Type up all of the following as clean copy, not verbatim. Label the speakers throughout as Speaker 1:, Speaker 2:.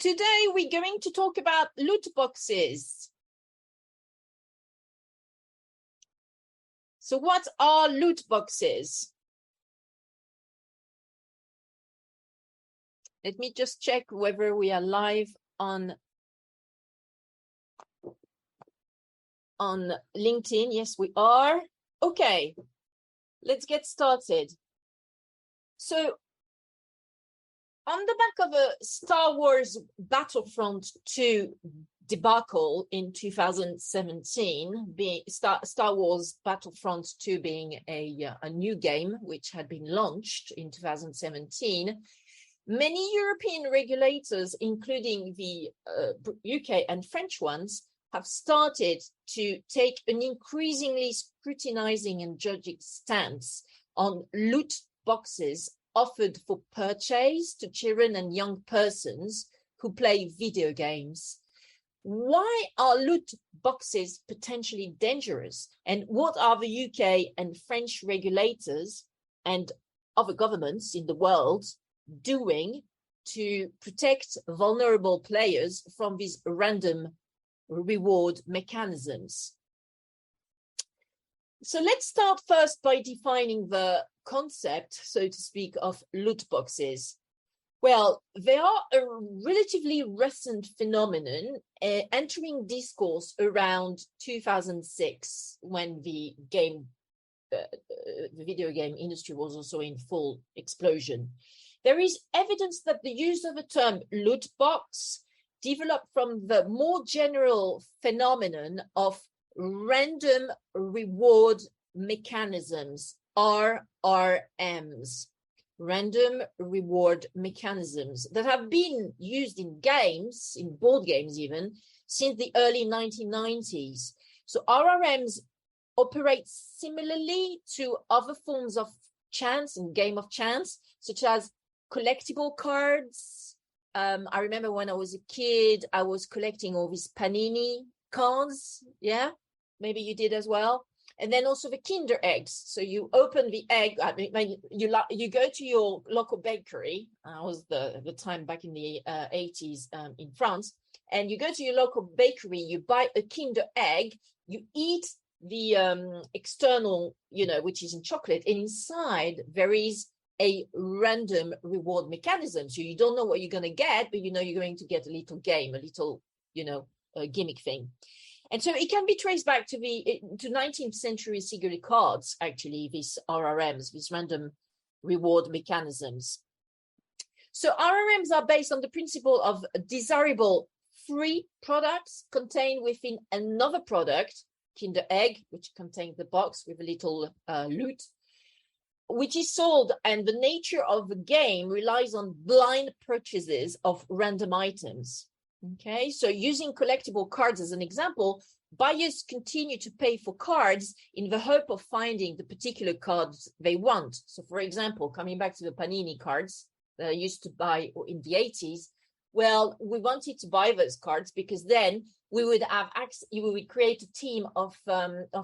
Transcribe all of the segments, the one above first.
Speaker 1: Today we're going to talk about loot boxes. So what are loot boxes? Let me just check whether we are live on LinkedIn. Yes, we are. Okay, let's get started. So on the back of a Star Wars Battlefront 2 debacle in 2017, Star Wars Battlefront 2 being a new game which had been launched in 2017, many European regulators, including the UK and French ones, have started to take an increasingly scrutinizing and judging stance on loot boxes offered for purchase to children and young persons who play video games. Why are loot boxes potentially dangerous? And what are the UK and French regulators and other governments in the world doing to protect vulnerable players from these random reward mechanisms? So let's start first by defining the concept, so to speak, of loot boxes. Well, they are a relatively recent phenomenon, entering discourse around 2006, when the video game industry was also in full explosion. There is evidence that the use of the term loot box developed from the more general phenomenon of random reward mechanisms, RRMs, random reward mechanisms that have been used in games, in board games even, since the early 1990s. So RRMs operate similarly to other forms of chance and game of chance, such as collectible cards. I remember when I was a kid, I was collecting all these Panini cards. Yeah, maybe you did as well. And then also the Kinder eggs. So you open the egg. I mean, you go to your local bakery. I was the time back in the 80s in France. And you go to your local bakery. You buy a Kinder egg. You eat the external, which is in chocolate. And inside there is a random reward mechanism. So you don't know what you're going to get, but you're going to get a little game, a little, gimmick thing. And so it can be traced back to 19th century cigarette cards, actually, these RRMs, these random reward mechanisms. So RRMs are based on the principle of desirable free products contained within another product, Kinder Egg, which contains the box with a little loot, which is sold, and the nature of the game relies on blind purchases of random items. Okay, so using collectible cards as an example, buyers continue to pay for cards in the hope of finding the particular cards they want. So, for example, coming back to the Panini cards that I used to buy in the 80s, well, we wanted to buy those cards because then we would have access, we would create a team of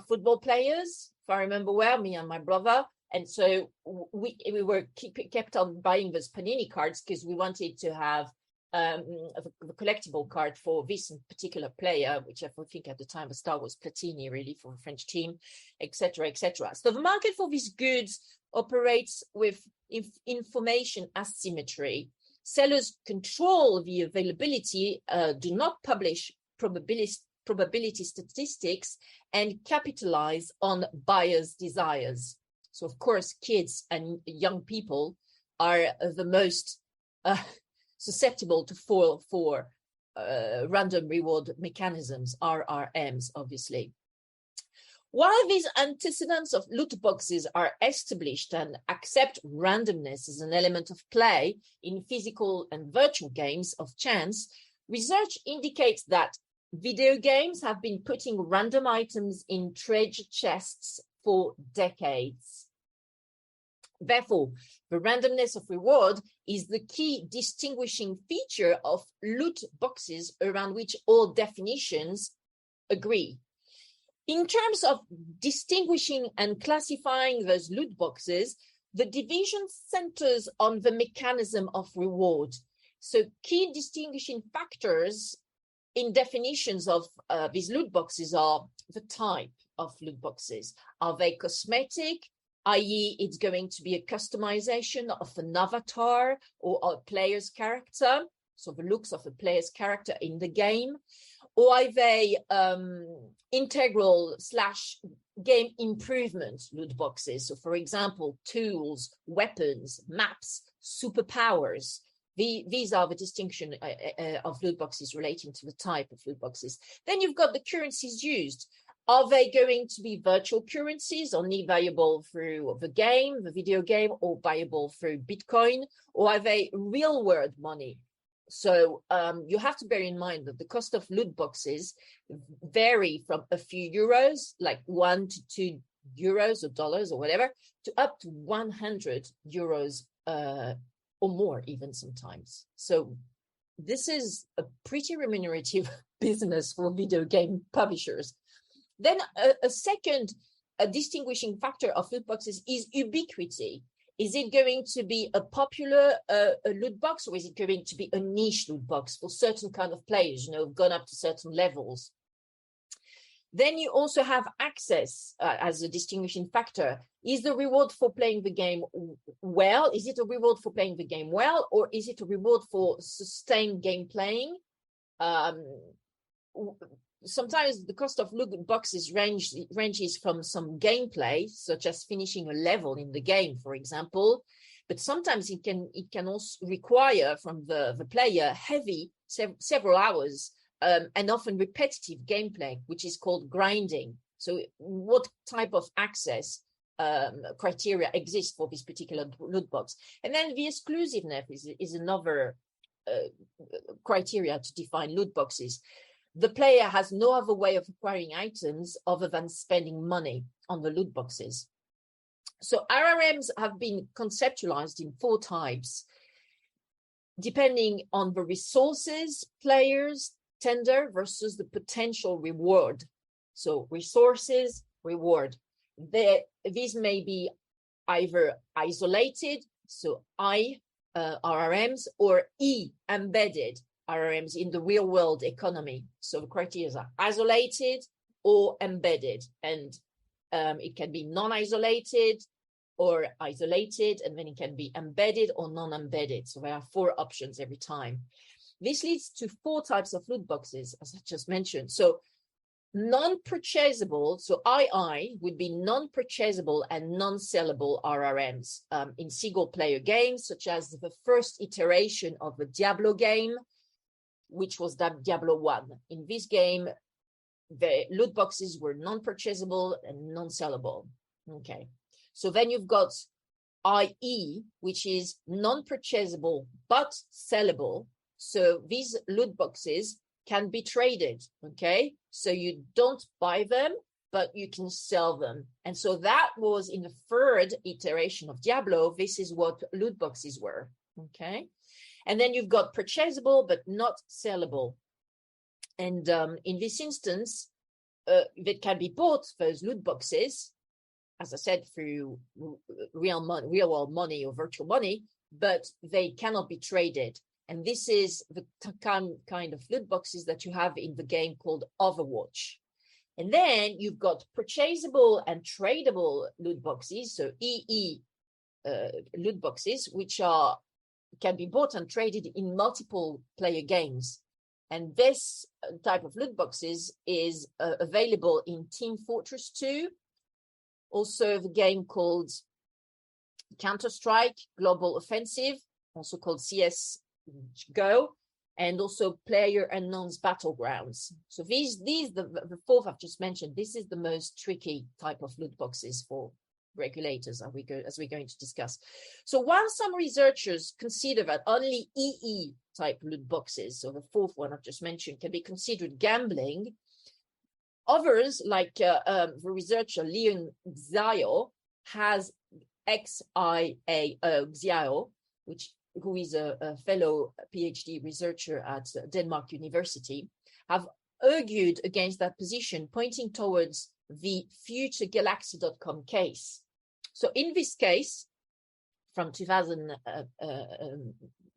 Speaker 1: football players, if I remember well, me and my brother. And so we were kept on buying those Panini cards because we wanted to have the collectible card for this particular player, which I think at the time was Star Wars Platini, really, for the French team, etc., etc. So the market for these goods operates with information asymmetry. Sellers control the availability, do not publish probability statistics, and capitalize on buyers' desires. So, of course, kids and young people are the most susceptible to fall for random reward mechanisms, RRMs, obviously. While these antecedents of loot boxes are established and accept randomness as an element of play in physical and virtual games of chance, research indicates that video games have been putting random items in treasure chests for decades. Therefore, the randomness of reward is the key distinguishing feature of loot boxes around which all definitions agree. In terms of distinguishing and classifying those loot boxes, the division centers on the mechanism of reward. So key distinguishing factors in definitions of these loot boxes are the type of loot boxes. Are they cosmetic, i.e. it's going to be a customization of an avatar or a player's character, so the looks of a player's character in the game, or are they integral / game improvement loot boxes? So for example, tools, weapons, maps, superpowers. These are the distinction of loot boxes relating to the type of loot boxes. Then you've got the currencies used. Are they going to be virtual currencies, only viable through the game, the video game, or viable through Bitcoin? Or are they real world money? So you have to bear in mind that the cost of loot boxes vary from a few euros, like 1 to 2 euros or dollars or whatever, to up to 100 euros or more even sometimes. So this is a pretty remunerative business for video game publishers. Then a second distinguishing factor of loot boxes is ubiquity. Is it going to be a popular loot box, or is it going to be a niche loot box for certain kind of players, gone up to certain levels? Then you also have access as a distinguishing factor. Is the reward for playing the game well? Is it a reward for playing the game well, or is it a reward for sustained game playing? Sometimes the cost of loot boxes ranges from some gameplay, such as finishing a level in the game, for example, but sometimes it can also require from the player heavy several hours and often repetitive gameplay, which is called grinding. So what type of access criteria exist for this particular loot box? And then the exclusiveness is another criteria to define loot boxes. The player has no other way of acquiring items other than spending money on the loot boxes. So RRMs have been conceptualized in 4 types, depending on the resources players tender versus the potential reward. So resources, reward. These may be either isolated, so I RRMs, or E embedded RRMs in the real world economy. So the criteria are isolated or embedded, and it can be non-isolated or isolated, and then it can be embedded or non-embedded. So there are 4 options every time. This leads to 4 types of loot boxes, as I just mentioned. So non-purchasable, so II would be non-purchasable and non-sellable RRMs in single-player games, such as the first iteration of the Diablo game, which was Diablo 1. In this game, the loot boxes were non-purchasable and non-sellable. Okay, so then you've got IE, which is non-purchasable but sellable. So these loot boxes can be traded, okay? So you don't buy them, but you can sell them. And so that was in the 3rd iteration of Diablo. This is what loot boxes were, okay? And then you've got purchasable, but not sellable. And in this instance, they can be bought, those loot boxes, as I said, through real world money or virtual money, but they cannot be traded. And this is the kind of loot boxes that you have in the game called Overwatch. And then you've got purchasable and tradable loot boxes, so EE loot boxes, which can be bought and traded in multiple player games. And this type of loot boxes is available in Team Fortress 2, also the game called Counter-Strike Global Offensive, also called CSGO, and also PlayerUnknown's Battlegrounds. So these the 4th I've just mentioned, this is the most tricky type of loot boxes for regulators, as we're going to discuss. So while some researchers consider that only EE type loot boxes, so the 4th one I've just mentioned, can be considered gambling, others, like the researcher Leon Xiao, has Xiao, who is a fellow PhD researcher at Denmark University, have argued against that position, pointing towards the futuregalaxy.com case. So in this case, from 2000,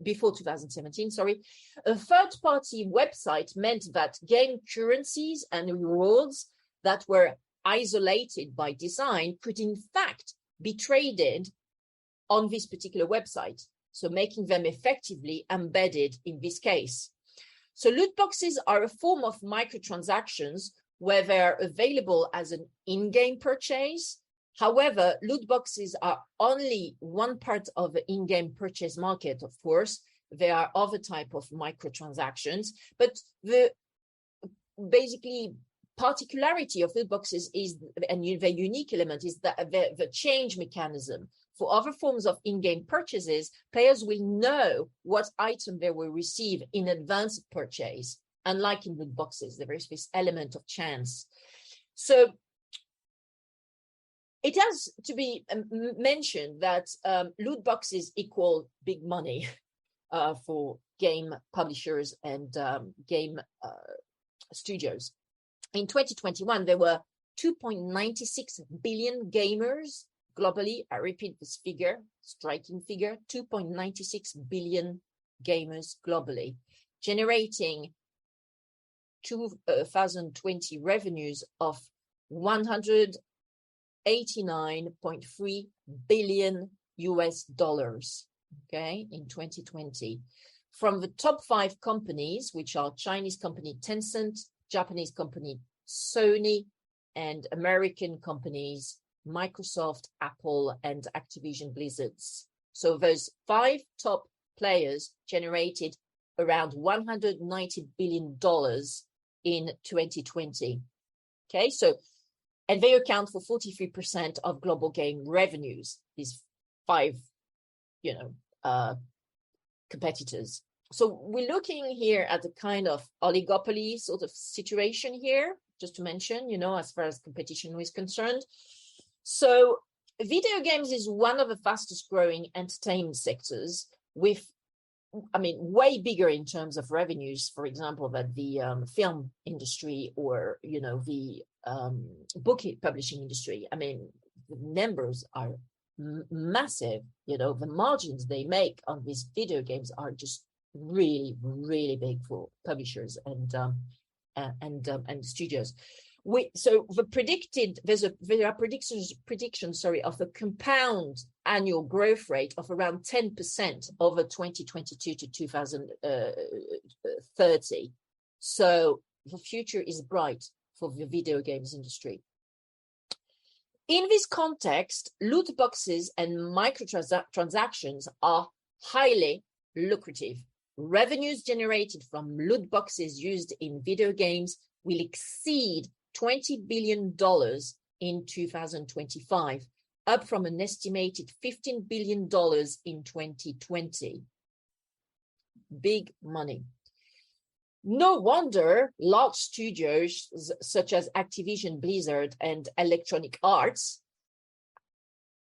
Speaker 1: before 2017, sorry, a third-party website meant that game currencies and rewards that were isolated by design could in fact be traded on this particular website, so making them effectively embedded in this case. So loot boxes are a form of microtransactions where they are available as an in-game purchase. However, loot boxes are only one part of the in-game purchase market, of course. There are other type of microtransactions, but the basically particularity of loot boxes is, and the unique element is that the change mechanism. For other forms of in-game purchases, players will know what item they will receive in advance of purchase. Unlike in loot boxes, there is this element of chance. So it has to be mentioned that loot boxes equal big money for game publishers and game studios. In 2021, there were 2.96 billion gamers globally. I repeat this figure, striking figure, 2.96 billion gamers globally, generating 2020 revenues of $189.3 billion US, okay, in 2020. From the top 5 companies, which are Chinese company Tencent, Japanese company Sony, and American companies Microsoft, Apple, and Activision Blizzards. So those 5 top players generated around $190 billion in 2020. Okay, so, and they account for 43% of global game revenues, these 5, competitors. So we're looking here at a kind of oligopoly sort of situation here, just to mention, as far as competition is concerned. So video games is one of the fastest growing entertainment sectors with, way bigger in terms of revenues, for example, than the film industry or, the book publishing industry. The numbers are massive. The margins they make on these video games are just really, really big for publishers and studios. So there are predictions of a compound annual growth rate of around 10% over 2022 to 2030. So the future is bright for the video games industry. In this context, loot boxes and microtransactions are highly lucrative. Revenues generated from loot boxes used in video games will exceed $20 billion in 2025, up from an estimated $15 billion in 2020. Big money. No wonder large studios such as Activision Blizzard and Electronic Arts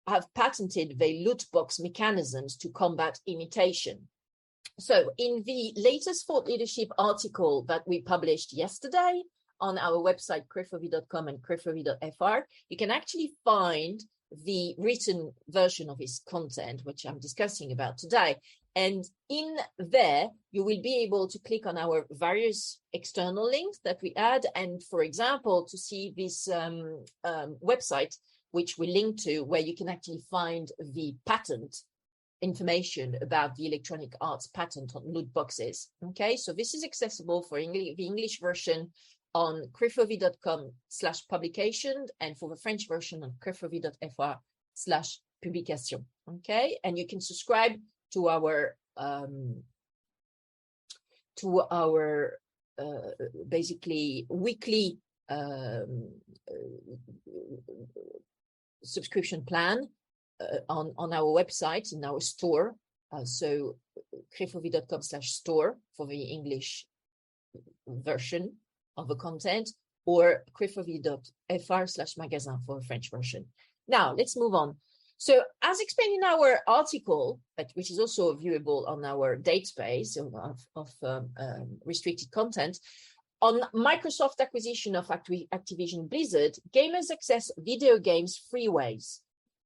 Speaker 1: have patented their loot box mechanisms to combat imitation. So in the latest thought leadership article that we published yesterday on our website, crefovi.com and crefovi.fr, you can actually find the written version of his content, which I'm discussing about today. And in there, you will be able to click on our various external links that we add. And for example, to see this website, which we link to, where you can actually find the patent information about the Electronic Arts patent on loot boxes. Okay, so this is accessible for the English version on crefovi.com/publication and for the French version on crefovi.fr/publication. Okay, and you can subscribe to our basically weekly subscription plan on our website in our store. So crefovi.com/store for the English version of the content, or crefovi.fr/magasin for the French version. Now let's move on. So as explained in our article, which is also viewable on our database of restricted content, on Microsoft acquisition of Activision Blizzard, gamers access video games 3 ways.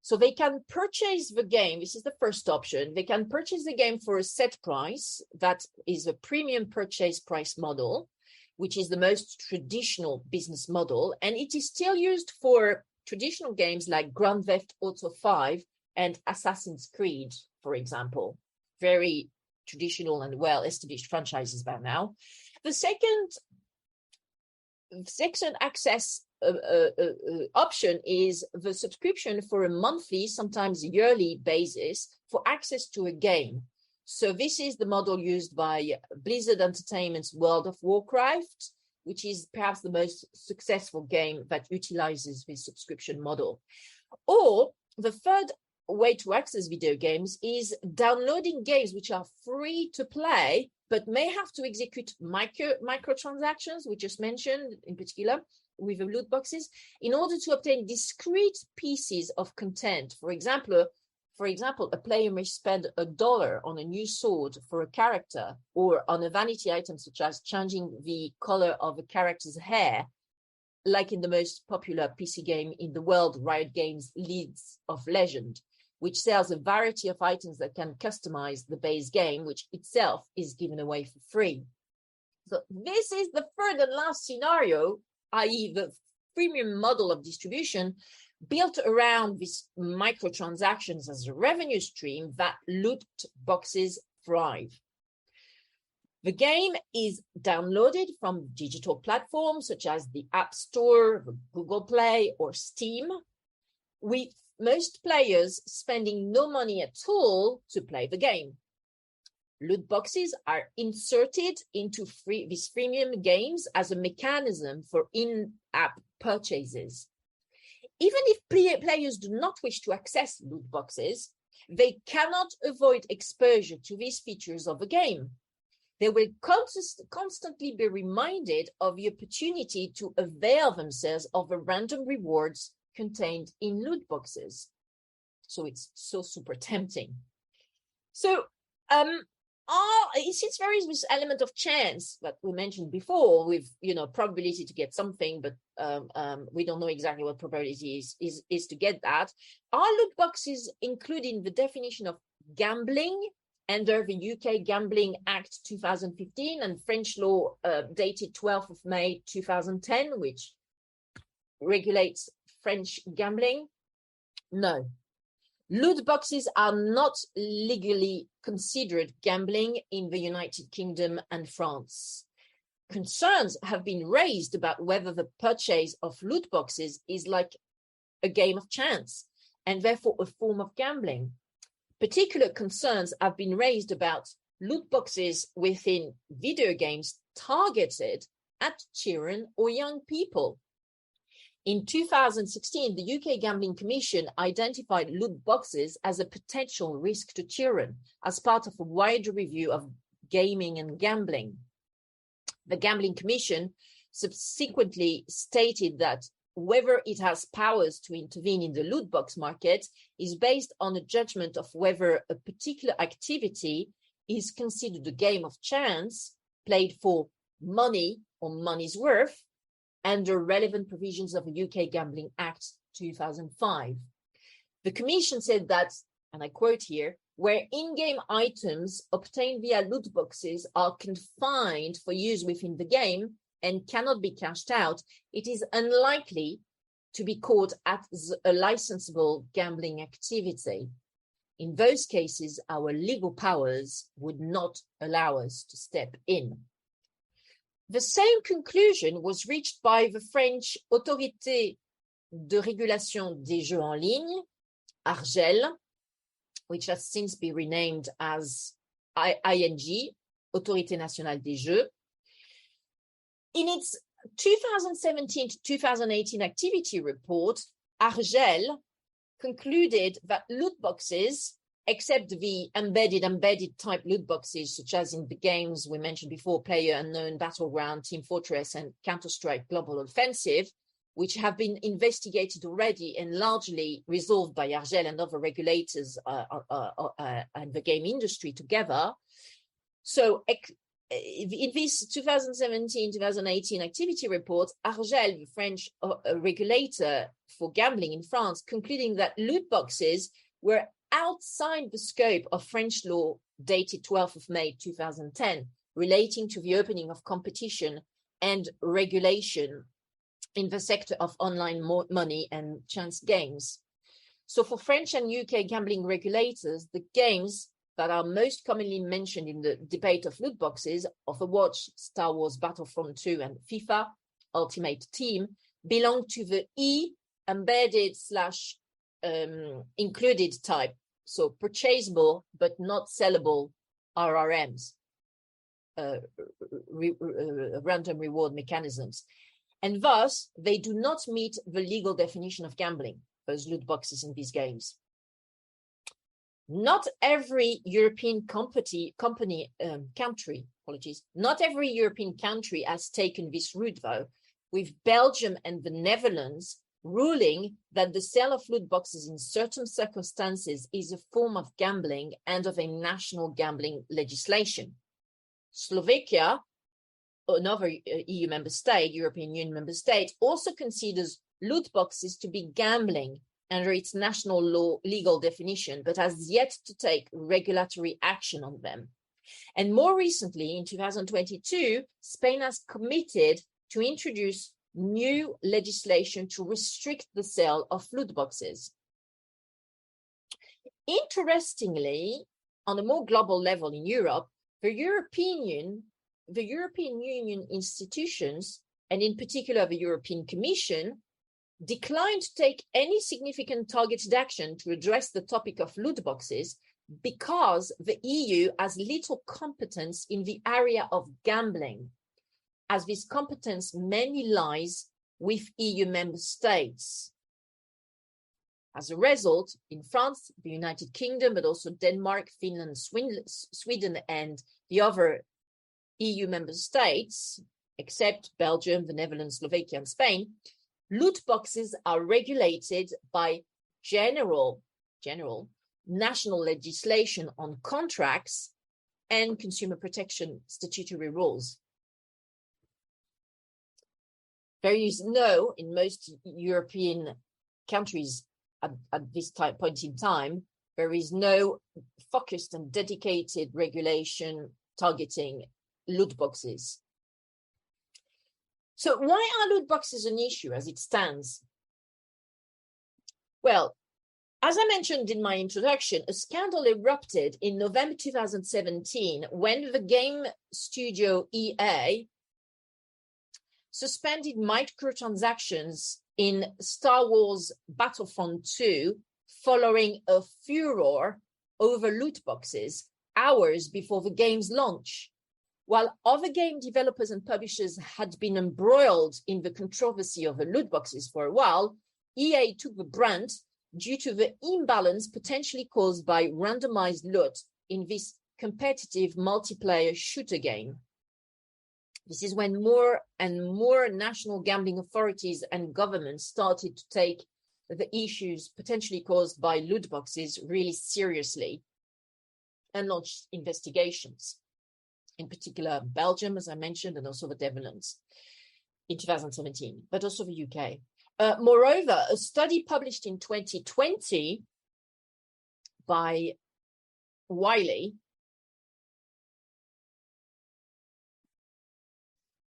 Speaker 1: So they can purchase the game. This is the first option. They can purchase the game for a set price. That is a premium purchase price model, which is the most traditional business model. And it is still used for traditional games like Grand Theft Auto 5 and Assassin's Creed, for example. Very traditional and well-established franchises by now. The second access option is the subscription for a monthly, sometimes yearly basis for access to a game. So this is the model used by Blizzard Entertainment's World of Warcraft, which is perhaps the most successful game that utilizes this subscription model. Or the third way to access video games is downloading games which are free to play, but may have to execute microtransactions, we just mentioned in particular, with the loot boxes, in order to obtain discrete pieces of content. For example, a player may spend $1 on a new sword for a character, or on a vanity item such as changing the color of a character's hair, like in the most popular PC game in the world, Riot Games' Leagues of Legend, which sells a variety of items that can customize the base game, which itself is given away for free. So this is the third and last scenario, i.e. the freemium model of distribution built around these microtransactions as a revenue stream that loot boxes thrive. The game is downloaded from digital platforms such as the App Store, Google Play, or Steam, with most players spending no money at all to play the game. Loot boxes are inserted into these freemium games as a mechanism for in-app purchases. Even if players do not wish to access loot boxes, they cannot avoid exposure to these features of the game. They will constantly be reminded of the opportunity to avail themselves of the random rewards contained in loot boxes. So it's so super tempting. So since there is this element of chance that we mentioned before, with probability to get something, but we don't know exactly what probability is to get that, are loot boxes included in the definition of gambling under the UK Gambling Act 2015 and French law dated 12th of May 2010, which regulates French gambling? No. Loot boxes are not legally considered gambling in the United Kingdom and France. Concerns have been raised about whether the purchase of loot boxes is like a game of chance and therefore a form of gambling. Particular concerns have been raised about loot boxes within video games targeted at children or young people. In 2016, the UK Gambling Commission identified loot boxes as a potential risk to children as part of a wider review of gaming and gambling. The Gambling Commission subsequently stated that whether it has powers to intervene in the loot box market is based on a judgment of whether a particular activity is considered a game of chance played for money or money's worth under relevant provisions of the UK Gambling Act 2005. The Commission said that, and I quote here, where in-game items obtained via loot boxes are confined for use within the game and cannot be cashed out, it is unlikely to be called as a licensable gambling activity. In those cases, our legal powers would not allow us to step in. The same conclusion was reached by the French Autorité de Régulation des Jeux en Ligne, ARJEL, which has since been renamed as ING, Autorité Nationale des Jeux. In its 2017 to 2018 activity report, ARJEL concluded that loot boxes, except the embedded type loot boxes, such as in the games we mentioned before, PlayerUnknown, Battleground, Team Fortress, and Counter-Strike Global Offensive, which have been investigated already and largely resolved by ARJEL and other regulators and the game industry together. So in this 2017-2018 activity report, Argel, the French regulator for gambling in France, concluding that loot boxes were outside the scope of French law dated 12th of May 2010, relating to the opening of competition and regulation in the sector of online money and chance games. So for French and UK gambling regulators, the games that are most commonly mentioned in the debate of loot boxes, Overwatch, Star Wars Battlefront 2, and FIFA Ultimate Team, belong to the embedded / included type, so purchasable but not sellable RRMs, random reward mechanisms. And thus, they do not meet the legal definition of gambling, those loot boxes in these games. Not every European country, not every European country has taken this route, though, with Belgium and the Netherlands ruling that the sale of loot boxes in certain circumstances is a form of gambling and of a national gambling legislation. Slovakia, another EU member state, European Union member state, also considers loot boxes to be gambling under its national law legal definition, but has yet to take regulatory action on them. And more recently, in 2022, Spain has committed to introduce new legislation to restrict the sale of loot boxes. Interestingly, on a more global level in Europe, the European Union institutions, and in particular the European Commission, declined to take any significant targeted action to address the topic of loot boxes because the EU has little competence in the area of gambling, as this competence mainly lies with EU member states. As a result, in France, the United Kingdom, but also Denmark, Finland, Sweden, and the other EU member states, except Belgium, the Netherlands, Slovakia, and Spain, loot boxes are regulated by general national legislation on contracts and consumer protection statutory rules. There is no, in most European countries at this point in time, there is no focused and dedicated regulation targeting loot boxes. So why are loot boxes an issue as it stands? Well, as I mentioned in my introduction, a scandal erupted in November 2017 when the game studio EA suspended microtransactions in Star Wars Battlefront 2 following a furor over loot boxes hours before the game's launch. While other game developers and publishers had been embroiled in the controversy of the loot boxes for a while, EA took the brunt due to the imbalance potentially caused by randomized loot in this competitive multiplayer shooter game. This is when more and more national gambling authorities and governments started to take the issues potentially caused by loot boxes really seriously and launched investigations. In particular, Belgium, as I mentioned, and also the Netherlands in 2017, but also the UK. Moreover, a study published in 2020 by Wiley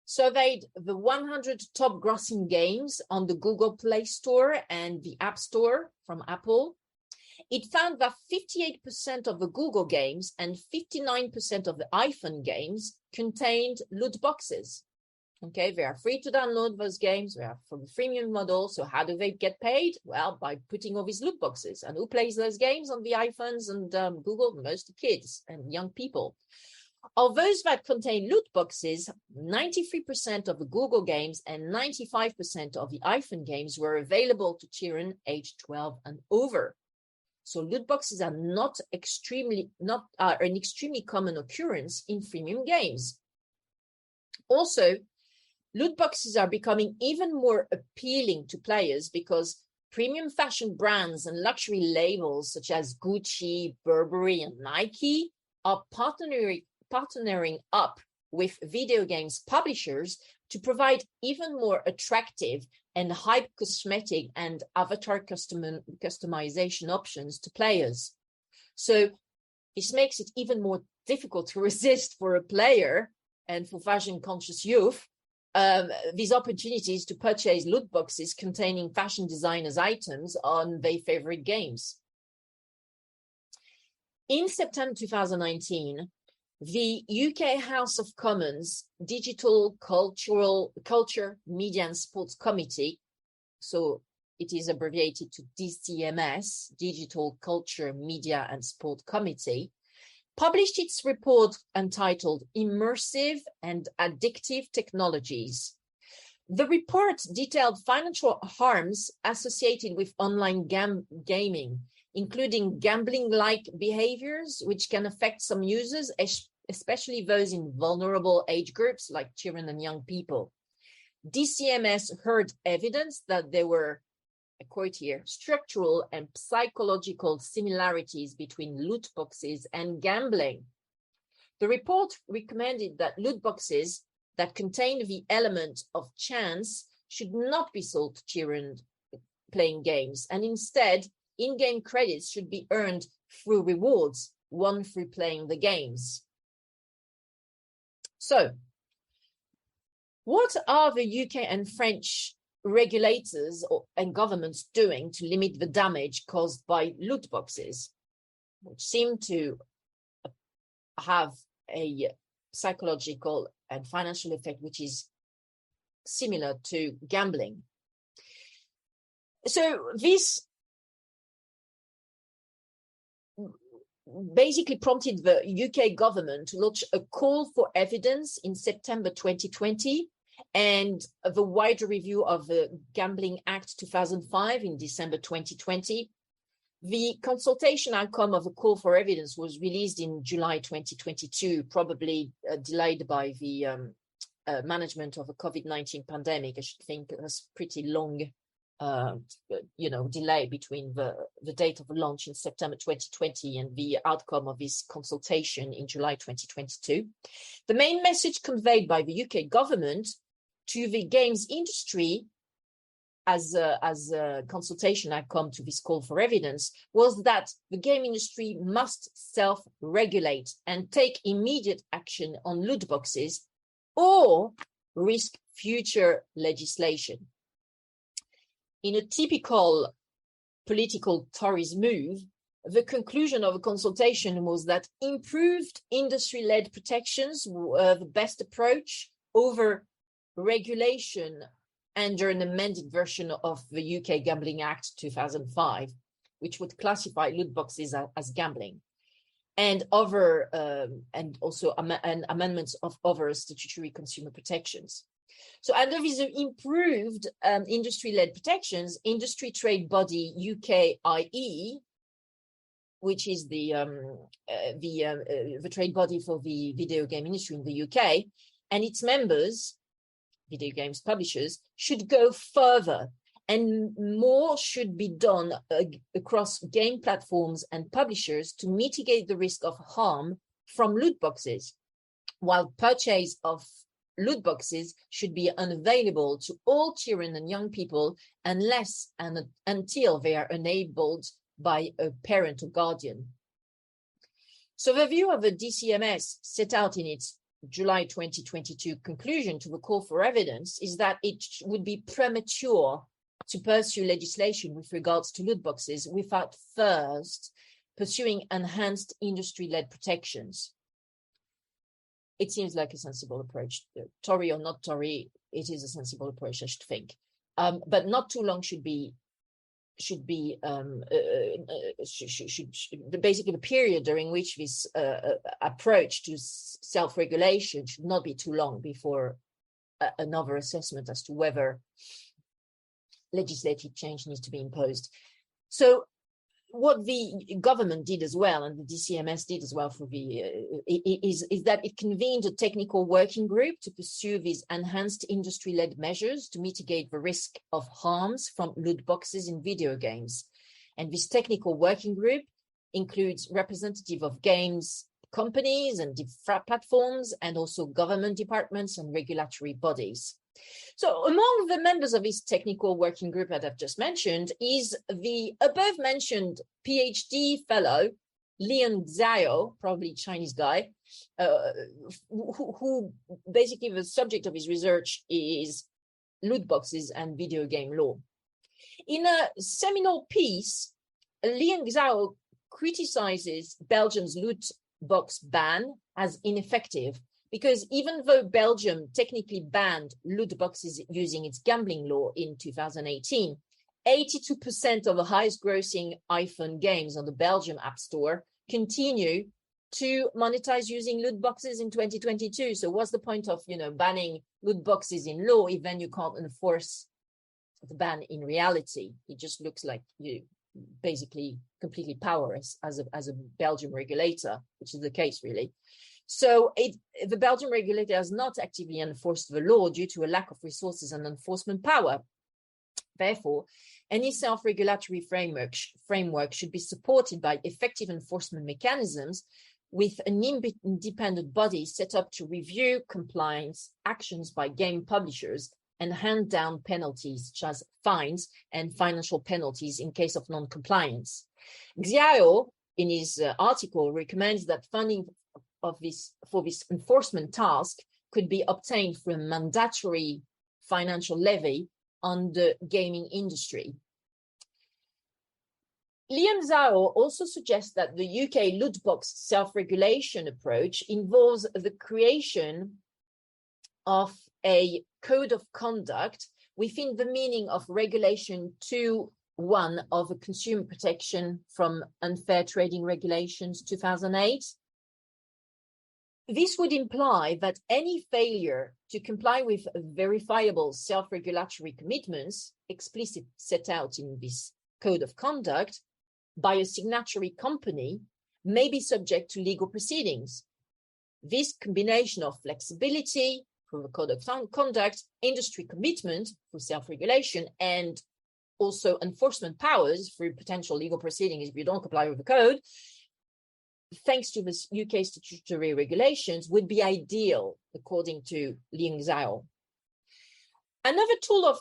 Speaker 1: surveyed the 100 top grossing games on the Google Play Store and the App Store from Apple. It found that 58% of the Google games and 59% of the iPhone games contained loot boxes. Okay, they are free to download those games. They are from the freemium model. So how do they get paid? Well, by putting all these loot boxes. And who plays those games on the iPhones and Google? Most kids and young people. Of those that contain loot boxes, 93% of the Google games and 95% of the iPhone games were available to children aged 12 and over. So loot boxes are an extremely common occurrence in freemium games. Also, loot boxes are becoming even more appealing to players because premium fashion brands and luxury labels such as Gucci, Burberry, and Nike are partnering up with video games publishers to provide even more attractive and hype cosmetic and avatar customization options to players. So this makes it even more difficult to resist for a player and for fashion-conscious youth these opportunities to purchase loot boxes containing fashion designers' items on their favorite games. In September 2019, the UK House of Commons Digital Culture, Media and Sports Committee, so it is abbreviated to DCMS, Digital Culture, Media and Sport Committee, published its report entitled Immersive and Addictive Technologies. The report detailed financial harms associated with online gaming, including gambling-like behaviors, which can affect some users, especially those in vulnerable age groups like children and young people. DCMS heard evidence that there were, I quote here, structural and psychological similarities between loot boxes and gambling. The report recommended that loot boxes that contain the element of chance should not be sold to children playing games, and instead, in-game credits should be earned through rewards, won through playing the games. So, what are the UK and French regulators and governments doing to limit the damage caused by loot boxes, which seem to have a psychological and financial effect which is similar to gambling? So this basically prompted the UK government to launch a call for evidence in September 2020 and the wider review of the Gambling Act 2005 in December 2020. The consultation outcome of the call for evidence was released in July 2022, probably delayed by the management of a COVID-19 pandemic. I should think it was pretty long delay between the date of the launch in September 2020 and the outcome of this consultation in July 2022. The main message conveyed by the UK government to the games industry as a consultation outcome to this call for evidence was that the game industry must self-regulate and take immediate action on loot boxes or risk future legislation. In a typical political Tories move, the conclusion of a consultation was that improved industry-led protections were the best approach over regulation under an amended version of the UK Gambling Act 2005, which would classify loot boxes as gambling, and also amendments of other statutory consumer protections. So under these improved industry-led protections, industry trade body UKIE, which is the trade body for the video game industry in the UK, and its members, video games publishers, should go further, and more should be done across game platforms and publishers to mitigate the risk of harm from loot boxes, while purchase of loot boxes should be unavailable to all children and young people unless and until they are enabled by a parent or guardian. So the view of the DCMS set out in its July 2022 conclusion to the call for evidence is that it would be premature to pursue legislation with regards to loot boxes without first pursuing enhanced industry-led protections. It seems like a sensible approach. Tory or not Tory, it is a sensible approach, I should think. But not too long should be basically the period during which this approach to self-regulation should not be too long before another assessment as to whether legislative change needs to be imposed. So what the government did as well, and the DCMS did as well for the is that it convened a technical working group to pursue these enhanced industry-led measures to mitigate the risk of harms from loot boxes in video games. And this technical working group includes representatives of games companies and platforms, and also government departments and regulatory bodies. So among the members of this technical working group that I've just mentioned is the above mentioned PhD fellow, Lian Xiao, probably Chinese guy, who basically the subject of his research is loot boxes and video game law. In a seminal piece, Lian Xiao criticizes Belgium's loot box ban as ineffective, because even though Belgium technically banned loot boxes using its gambling law in 2018, 82% of the highest grossing iPhone games on the Belgium App Store continue to monetize using loot boxes in 2022. So what's the point of, banning loot boxes in law if then you can't enforce the ban in reality? It just looks like you basically completely powerless as a Belgian regulator, which is the case really. So the Belgian regulator has not actively enforced the law due to a lack of resources and enforcement power. Therefore, any self-regulatory framework should be supported by effective enforcement mechanisms with an independent body set up to review compliance actions by game publishers and hand down penalties such as fines and financial penalties in case of non-compliance. Xiao, in his article, recommends that funding for this enforcement task could be obtained through a mandatory financial levy on the gaming industry. Lian Xiao also suggests that the UK loot box self-regulation approach involves the creation of a code of conduct within the meaning of Regulation 2.1 of the Consumer Protection from Unfair Trading Regulations 2008. This would imply that any failure to comply with verifiable self-regulatory commitments explicitly set out in this code of conduct by a signatory company may be subject to legal proceedings. This combination of flexibility through the code of conduct, industry commitment through self-regulation, and also enforcement powers through potential legal proceedings if you don't comply with the code, thanks to the UK statutory regulations, would be ideal, according to Lian Xiao. Another tool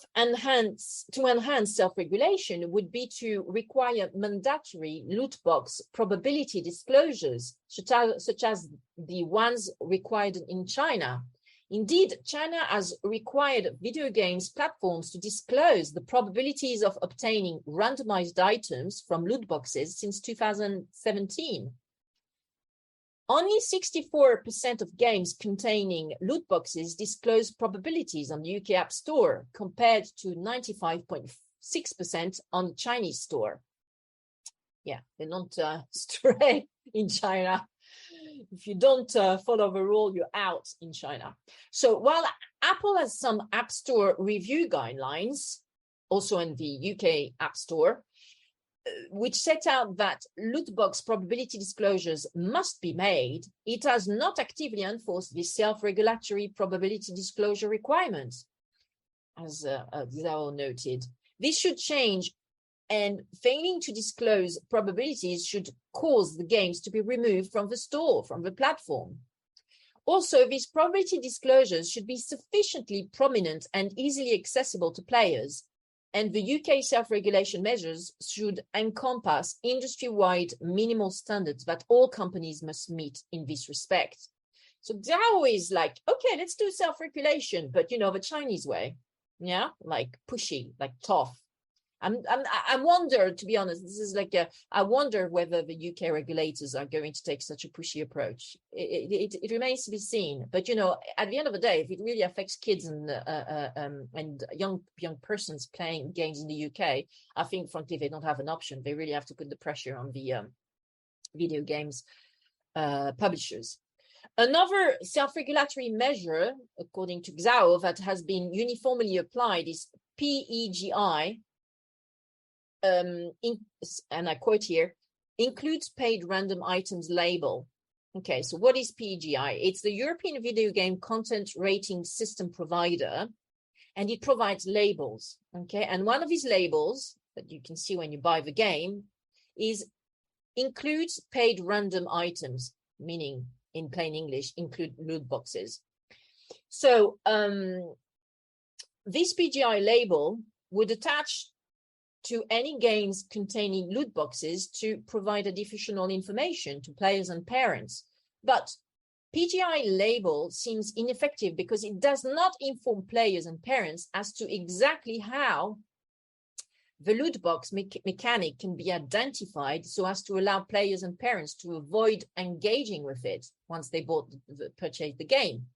Speaker 1: to enhance self-regulation would be to require mandatory loot box probability disclosures, such as the ones required in China. Indeed, China has required video games platforms to disclose the probabilities of obtaining randomized items from loot boxes since 2017. Only 64% of games containing loot boxes disclose probabilities on the UK App Store, compared to 95.6% on the Chinese store. Yeah, they don't stray in China. If you don't follow the rule, you're out in China. So while Apple has some App Store review guidelines, also in the UK App Store, which set out that loot box probability disclosures must be made, it has not actively enforced these self-regulatory probability disclosure requirements, as Xiao noted. This should change, and failing to disclose probabilities should cause the games to be removed from the store, from the platform. Also, these probability disclosures should be sufficiently prominent and easily accessible to players, and the UK self-regulation measures should encompass industry-wide minimal standards that all companies must meet in this respect. So Xiao is like, okay, let's do self-regulation, but the Chinese way, yeah, like pushy, like tough. I wonder, to be honest, this is like I wonder whether the UK regulators are going to take such a pushy approach. It remains to be seen. But at the end of the day, if it really affects kids and young persons playing games in the UK, I think frankly they don't have an option. They really have to put the pressure on the video games publishers. Another self-regulatory measure, according to Xiao, that has been uniformly applied is PEGI. And I quote here, includes paid random items label. Okay, so what is PEGI? It's the European Video Game Content Rating System provider, and it provides labels. Okay, and one of these labels that you can see when you buy the game includes paid random items. meaning in plain English, include loot boxes. So this PGI label would attach to any games containing loot boxes to provide additional information to players and parents. But PGI label seems ineffective because it does not inform players and parents as to exactly how the loot box mechanic can be identified so as to allow players and parents to avoid engaging with it once they purchased the game.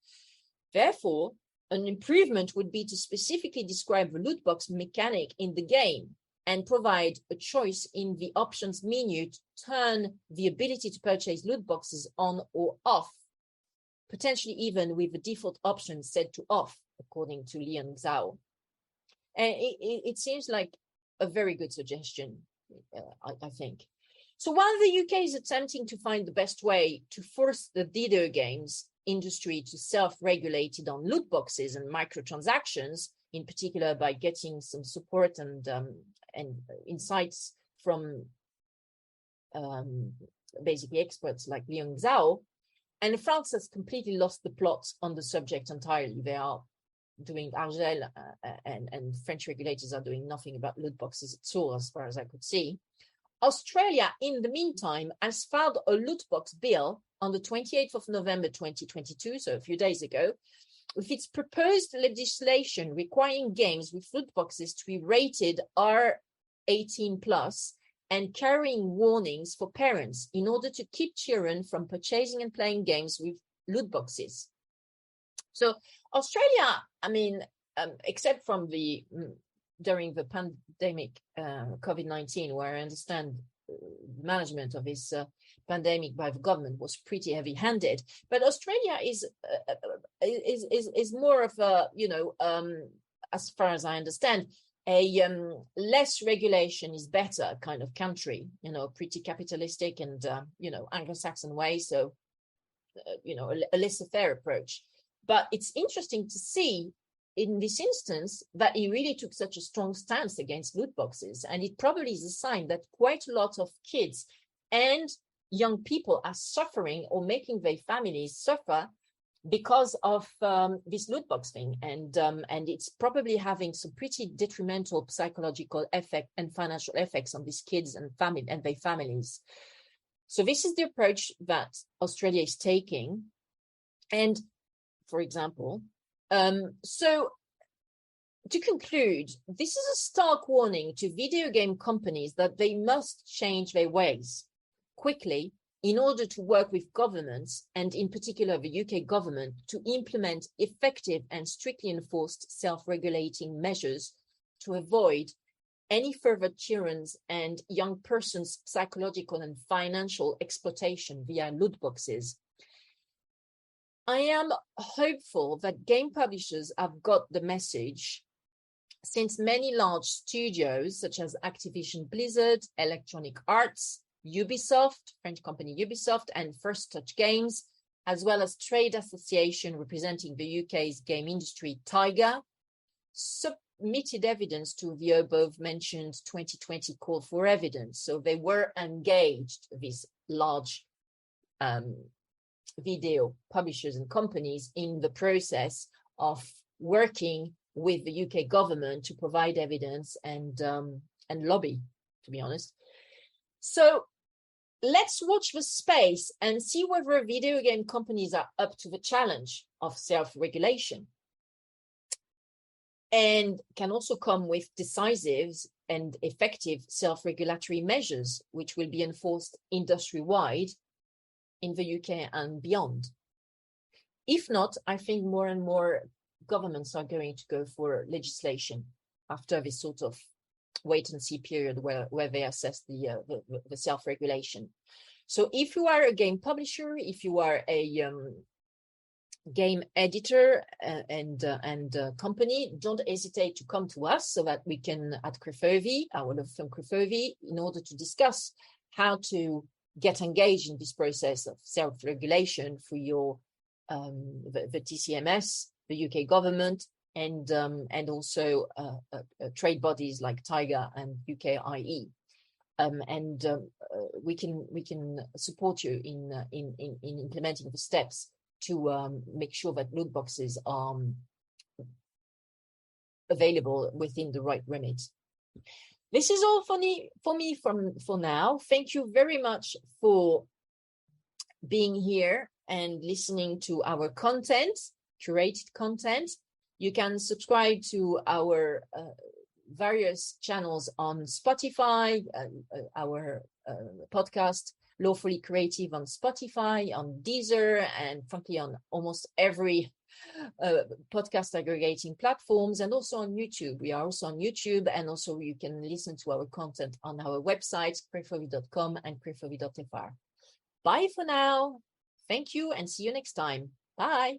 Speaker 1: Therefore, an improvement would be to specifically describe the loot box mechanic in the game and provide a choice in the options menu to turn the ability to purchase loot boxes on or off, potentially even with the default option set to off, according to Leon Zhao. And it seems like a very good suggestion, I think. So while the UK is attempting to find the best way to force the video games industry to self-regulate on loot boxes and microtransactions, in particular by getting some support and insights from basically experts like Leon Zhao, and France has completely lost the plot on the subject entirely. They are doing Argel and French regulators are doing nothing about loot boxes at all, as far as I could see. Australia, in the meantime, has filed a loot box bill on the 28th of November 2022, so a few days ago, with its proposed legislation requiring games with loot boxes to be rated R18 plus and carrying warnings for parents in order to keep children from purchasing and playing games with loot boxes. So Australia, I mean, except from during the pandemic, COVID-19, where I understand management of this pandemic by the government was pretty heavy-handed, but Australia is more of a, as far as I understand, a less regulation is better kind of country, pretty capitalistic and Anglo-Saxon way, so a laissez-faire approach. But it's interesting to see in this instance that he really took such a strong stance against loot boxes. And it probably is a sign that quite a lot of kids and young people are suffering or making their families suffer because of this loot box thing. And it's probably having some pretty detrimental psychological effect and financial effects on these kids and their families. So this is the approach that Australia is taking. And for example, so to conclude, this is a stark warning to video game companies that they must change their ways quickly in order to work with governments, and in particular the UK government, to implement effective and strictly enforced self-regulating measures to avoid any further children's and young persons' psychological and financial exploitation via loot boxes. I am hopeful that game publishers have got the message, since many large studios such as Activision Blizzard, Electronic Arts, Ubisoft, French company Ubisoft, and First Touch Games, as well as trade association representing the UK's game industry, Tiger, submitted evidence to the above mentioned 2020 call for evidence. So they were engaged, these large video publishers and companies, in the process of working with the UK government to provide evidence and lobby, to be honest. So let's watch the space and see whether video game companies are up to the challenge of self-regulation and can also come with decisive and effective self-regulatory measures, which will be enforced industry-wide in the UK and beyond. If not, I think more and more governments are going to go for legislation after this sort of wait and see period where they assess the self-regulation. So if you are a game publisher, if you are a game editor and company, don't hesitate to come to us so that we can, at Crefovi, our law firm Crefovi, in order to discuss how to get engaged in this process of self-regulation for your the TCMS, the UK government, and also trade bodies like Tiger and UKIE. we can support you in implementing the steps to make sure that loot boxes are available within the right remit. This is all for me for now. Thank you very much for being here and listening to our content, curated content. You can subscribe to our various channels on Spotify, our podcast Lawfully Creative on Spotify, on Deezer, and frankly on almost every podcast aggregating platforms, and also on YouTube. We are also on YouTube, and also you can listen to our content on our websites, crefovi.com and crefovi.fr. Bye for now. Thank you and see you next time. Bye.